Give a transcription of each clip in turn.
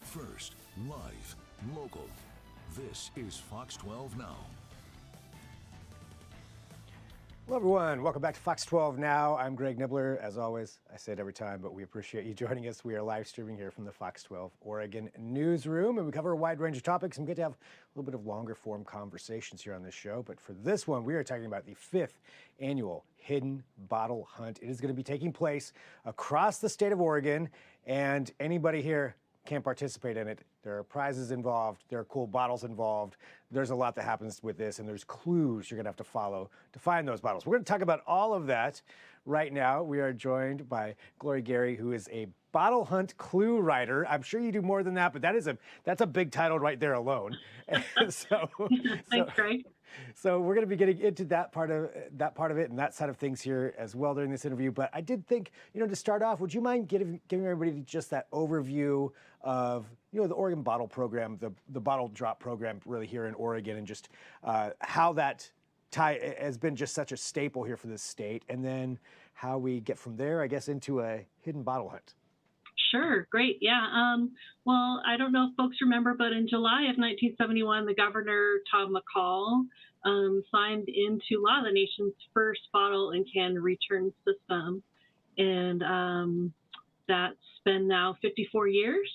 First, live, local. This is Fox 12 Now. Hello, everyone. Welcome back to Fox 12 Now. I'm Greg Nibbler. As always, I say it every time, but we appreciate you joining us. We are live streaming here from the Fox 12 Oregon newsroom, and we cover a wide range of topics, and we get to have a little bit of longer form conversations here on this show. But for this one, we are talking about the 5th annual Hidden Bottle Hunt. It is going to be taking place across the state of Oregon, and anybody here can participate in it. There are prizes involved. There are cool bottles involved. There's a lot that happens with this, and there's clues you're going to have to follow to find those bottles. We're going to talk about all of that right now. We are joined by Glory Gary, who is a bottle hunt clue writer. I'm sure you do more than that, but that's a big title right there alone. Thanks, Greg. So we're going to be getting into that part of it and that side of things here as well during this interview. But I did think, to start off, would you mind giving everybody just that overview of, the Oregon bottle program, the bottle drop program really here in Oregon, and just how that has been just such a staple here for this state, and then how we get from there, I guess, into a hidden bottle hunt. Sure, great, yeah. Well, I don't know if folks remember, but in July of 1971, the governor, Tom McCall, signed into law the nation's first bottle and can return system. And that's been now 54 years.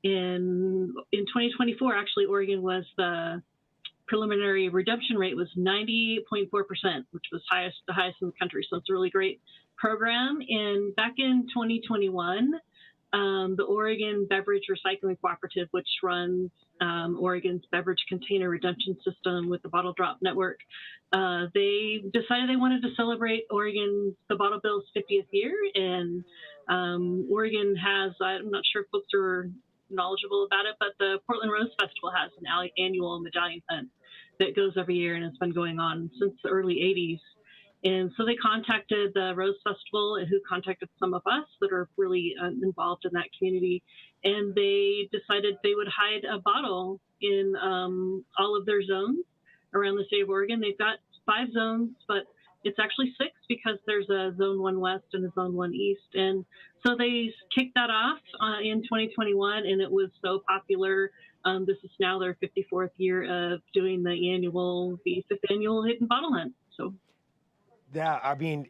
In 2024, actually, Oregon was the preliminary redemption rate was 90.4%, which was the highest in the country. So it's a really great program. And back in 2021, the Oregon Beverage Recycling Cooperative, which runs Oregon's beverage container redemption system with the Bottle Drop Network, they decided they wanted to celebrate the Bottle Bill's 50th year. And Oregon has, I'm not sure if folks are knowledgeable about it, but the Portland Rose Festival has an annual medallion hunt that goes every year, and it's been going on since the early 80s. And so they contacted the Rose Festival, who contacted some of us that are really involved in that community. And they decided they would hide a bottle in all of their zones around the state of Oregon. They've got 5 zones, but it's actually 6 because there's a Zone 1 West and a Zone 1 East. And so they kicked that off in 2021, and it was so popular. This is now their 54th year of doing the 5th annual Hidden Bottle Hunt. So. Yeah, I mean,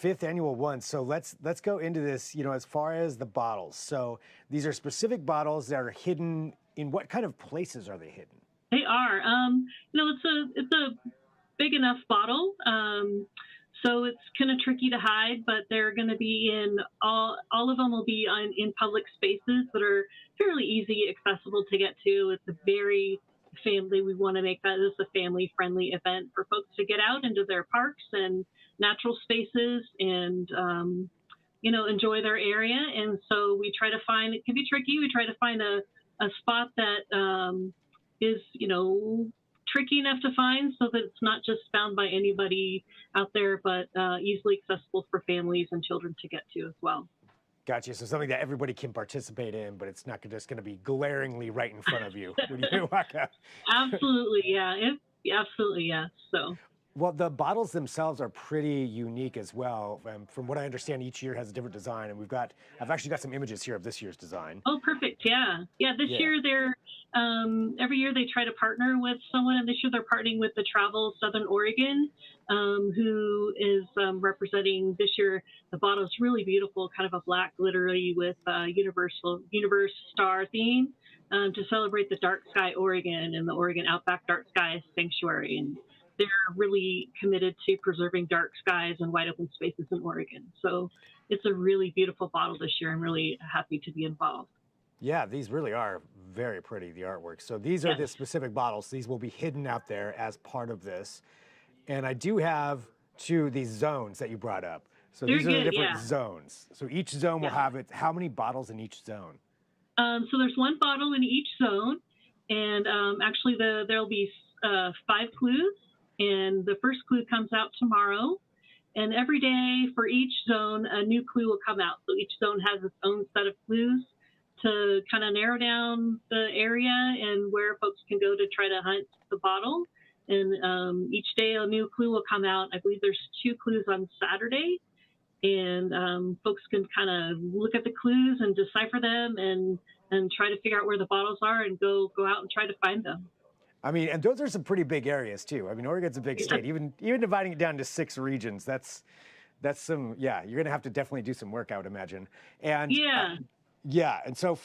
5th annual one. So let's go into this, as far as the bottles. So these are specific bottles that are hidden. In what kind of places are they hidden? They are. It's a big enough bottle. So it's kind of tricky to hide, but they're going to be in all of them will be in public spaces that are fairly easy, accessible to get to. It's a very family. We want to make that as a family-friendly event for folks to get out into their parks and natural spaces and, enjoy their area. And so we try to find, it can be tricky. We try to find a spot that is, tricky enough to find so that it's not just found by anybody out there, but easily accessible for families and children to get to as well. Gotcha. So something that everybody can participate in, but it's not just going to be glaringly right in front of you when you walk out. Absolutely, yeah. Absolutely, yeah. So. Well, the bottles themselves are pretty unique as well. From what I understand, each year has a different design, and I've actually got some images here of this year's design. Oh, perfect. Yeah. This year they're, every year they try to partner with someone, and this year they're partnering with the Travel Southern Oregon, who is representing this year. The bottle is really beautiful, kind of a black glittery with universe star theme to celebrate the DarkSky Oregon and the Oregon Outback Dark Sky Sanctuary. And they're really committed to preserving dark skies and wide open spaces in Oregon. So it's a really beautiful bottle this year. I'm really happy to be involved. Yeah, these really are very pretty, the artwork. So these are the specific bottles. These will be hidden out there as part of this. And I do have these zones that you brought up. So these are the different zones. So each zone will have it. How many bottles in each zone? So there's 1 bottle in each zone. And actually there'll be 5 clues. And the first clue comes out tomorrow. And every day for each zone, a new clue will come out. So each zone has its own set of clues to kind of narrow down the area and where folks can go to try to hunt the bottle. And each day a new clue will come out. I believe there's 2 clues on Saturday. And folks can kind of look at the clues and decipher them and and try to figure out where the bottles are and go out and try to find them. I mean, and those are some pretty big areas too. I mean, Oregon's a big Yeah. state. Even dividing it down to 6 regions, that's some, yeah, you're gonna have to definitely do some work, I would imagine. And Yeah. yeah, and so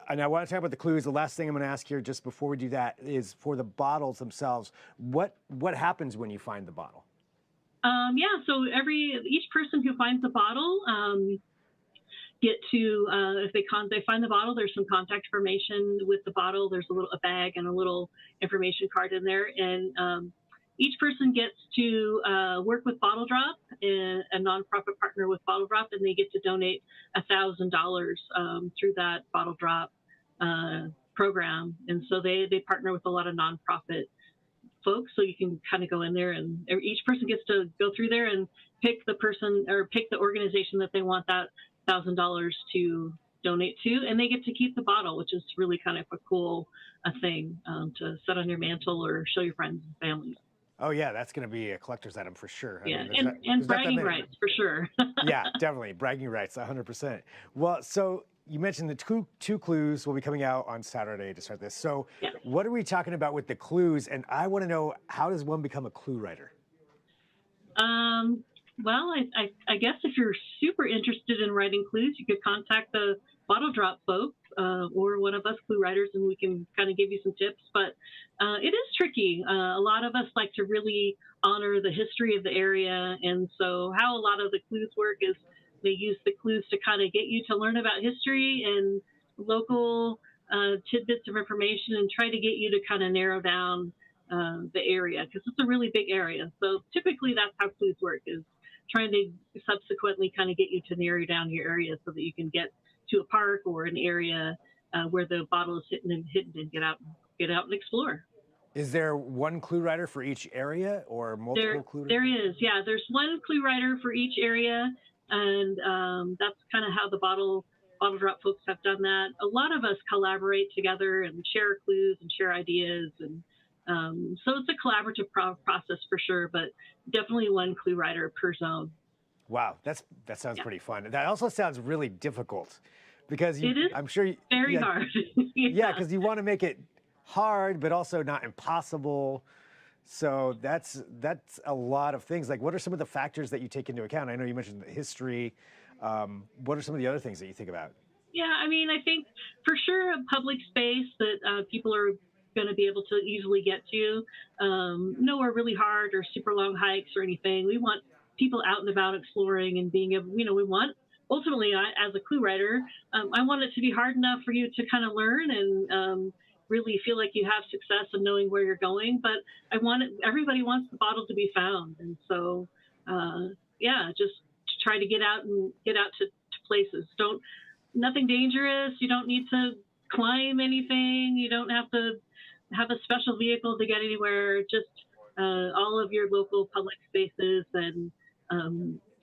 and I want to talk about the clues. The last thing I'm going to ask here, just before we do that, is for the bottles themselves. What happens when you find the bottle? Yeah, so each person who finds the bottle get to if they find the bottle, there's some contact information with the bottle. There's a bag and a little information card in there, and each person gets to work with Bottle Drop, a nonprofit partner with Bottle Drop, and they get to donate $1,000 through that Bottle Drop program. And so they partner with a lot of nonprofit folks, so you can kind of go in there, and each person gets to go through there and pick the person or pick the organization that they want that $1,000 to donate to, and they get to keep the bottle, which is really kind of a cool thing to set on your mantle or show your friends and family. Oh yeah, that's going to be a collector's item for sure. Yeah, I mean, and bragging rights for sure. Yeah, definitely bragging rights, 100%. Well, so you mentioned the two clues will be coming out on Saturday to start this. So Yeah. what are we talking about with the clues? And I want to know, how does one become a clue writer? Well, I guess if you're super interested in writing clues, you could contact the Bottle Drop folks or one of us clue writers, and we can kind of give you some tips. But it is tricky. A lot of us like to really honor the history of the area. And so how a lot of the clues work is they use the clues to kind of get you to learn about history and local tidbits of information and try to get you to kind of narrow down the area, because it's a really big area. So typically that's how clues work, is trying to subsequently kind of get you to narrow down your area so that you can get to a park or an area where the bottle is hidden and get out and explore. Is there one clue writer for each area or multiple clue writers? There is, yeah. There's one clue writer for each area, and that's kind of how the Bottle Drop folks have done that. A lot of us collaborate together and share clues and share ideas, and so it's a collaborative process for sure, but definitely one clue writer per zone. Wow, that sounds pretty fun. That also sounds really difficult, because It is I'm sure very hard. Yeah, because you want to make it hard, but also not impossible. So that's a lot of things. Like, what are some of the factors that you take into account? I know you mentioned the history. What are some of the other things that you think about? Yeah, I mean, I think for sure a public space that people are going to be able to easily get to. Nowhere really hard or super long hikes or anything. We want people out and about exploring and being able, we want, ultimately, as a clue writer, I want it to be hard enough for you to kind of learn and really feel like you have success in knowing where you're going. But everybody wants the bottle to be found. And so, just try to get out to places. Nothing dangerous. You don't need to climb anything. You don't have to have a special vehicle to get anywhere. Just all of your local public spaces and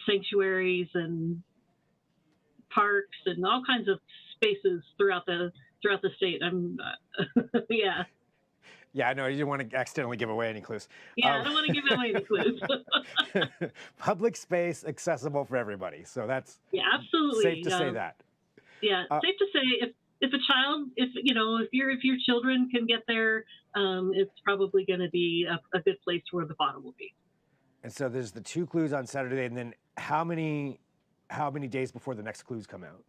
sanctuaries and parks and all kinds of spaces throughout the state. Yeah. Yeah, I know you didn't want to accidentally give away any clues. Yeah, I don't want to give away any clues. Public space, accessible for everybody. So that's absolutely safe to say that. Yeah, safe to say if a child, if your children can get there, it's probably going to be a good place where the bottle will be. And so there's the two clues on Saturday, and then how many days before the next clues come out?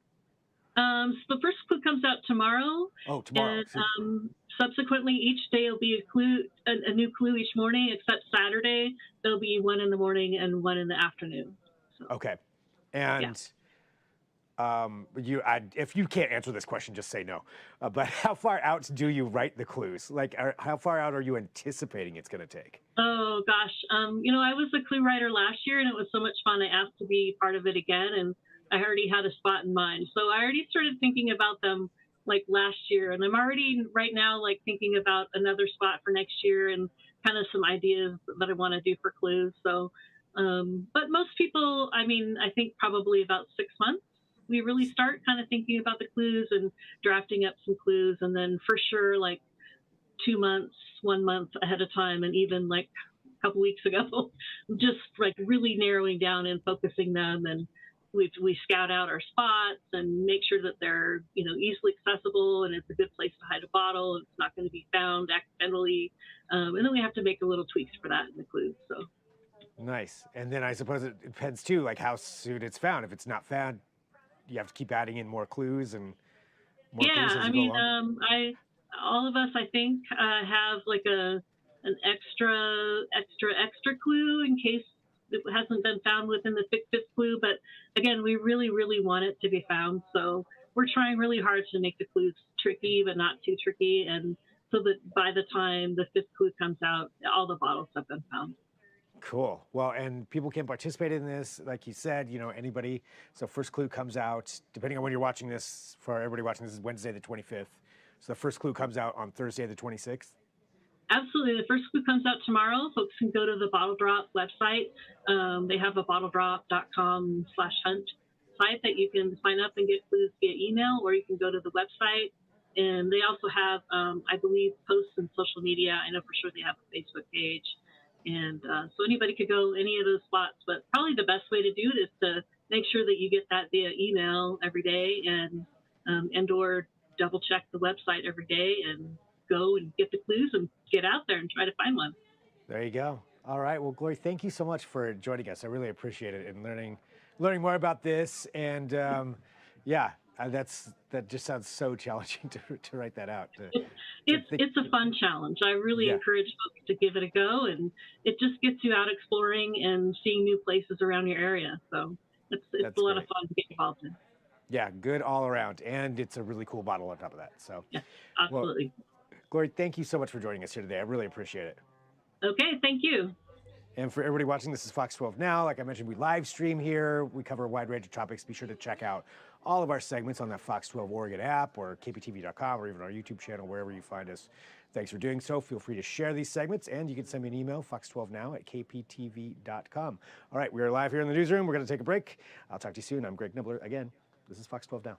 So the first clue comes out tomorrow. Oh, tomorrow. And subsequently, each day will be a new clue each morning, except Saturday there'll be one in the morning and one in the afternoon. So, okay. And if you can't answer this question, just say no. But how far out do you write the clues? Like, how far out are you anticipating it's going to take? Oh gosh, I was a clue writer last year, and it was so much fun. I asked to be part of it again, and I already had a spot in mind. So I already started thinking about them like last year, and I'm already right now like thinking about another spot for next year and kind of some ideas that I want to do for clues. So, but most people, I think probably about 6 months. We really start kind of thinking about the clues and drafting up some clues, and then for sure like 2 months, 1 month ahead of time, and even like a couple weeks ago, just like really narrowing down and focusing them and we scout out our spots and make sure that they're, easily accessible and it's a good place to hide a bottle. It's not going to be found accidentally. And then we have to make a little tweaks for that in the clues. So. Nice. And then I suppose it depends too, like how soon it's found. If it's not found, you have to keep adding in more clues and more clues as you go along. All of us, I think, have like an extra clue in case it hasn't been found within the fifth clue. But again, we really, really want it to be found. So we're trying really hard to make the clues tricky, but not too tricky. And so that by the time the fifth clue comes out, all the bottles have been found. Cool. Well, and people can participate in this, like you said, anybody. So first clue comes out, depending on when you're watching this, for everybody watching this is Wednesday the 25th. So the first clue comes out on Thursday the 26th. Absolutely. The first clue comes out tomorrow. Folks can go to the Bottle Drop website. They have a bottledrop.com/hunt site that you can sign up and get clues via email, or you can go to the website. And they also have, I believe, posts in social media. I know for sure they have a Facebook page. And so anybody could go any of those spots. But probably the best way to do it is to make sure that you get that via email every day and or double check the website every day and go and get the clues and get out there and try to find one. There you go. All right. Well, Glory, thank you so much for joining us. I really appreciate it and learning more about this. And that just sounds so challenging to write that out. It's a fun challenge. I really encourage folks to give it a go, and it just gets you out exploring and seeing new places around your area. So it's a lot of fun to get involved in. Yeah, good all around, and it's a really cool bottle on top of that. So yeah, absolutely. Well, Glory, thank you so much for joining us here today. I really appreciate it. Okay, thank you. And for everybody watching, this is Fox 12 Now. Like I mentioned, we live stream here. We cover a wide range of topics. Be sure to check out all of our segments on that Fox 12 Oregon app or KPTV.com or even our YouTube channel, wherever you find us. Thanks for doing so. Feel free to share these segments, and you can send me an email, fox12now@kptv.com. All right, we are live here in the newsroom. We're going to take a break. I'll talk to you soon. I'm Greg Nibbler. Again, this is Fox 12 Now.